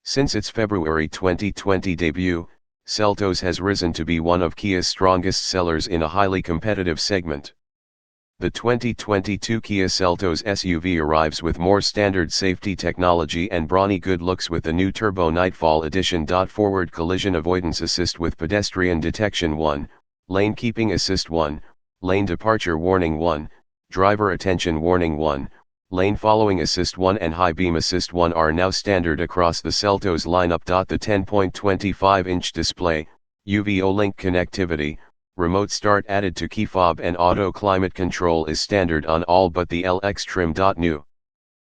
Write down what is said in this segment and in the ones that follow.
Since its February 2020 debut, Seltos has risen to be one of Kia's strongest sellers in a highly competitive segment. The 2022 Kia Seltos SUV arrives with more standard safety technology and brawny good looks with the new Turbo Nightfall Edition. Forward collision avoidance assist with pedestrian detection 1, lane keeping assist 1, lane departure warning 1, driver attention warning 1, lane following assist 1 and high beam assist 1 are now standard across the Seltos lineup. The 10.25-inch display, UVO link connectivity, remote start added to key fob and auto climate control is standard on all but the LX trim. New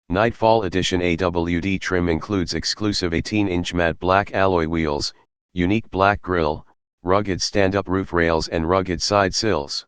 Nightfall Edition AWD trim includes exclusive 18-inch matte black alloy wheels, unique black grille, rugged stand-up roof rails and rugged side sills.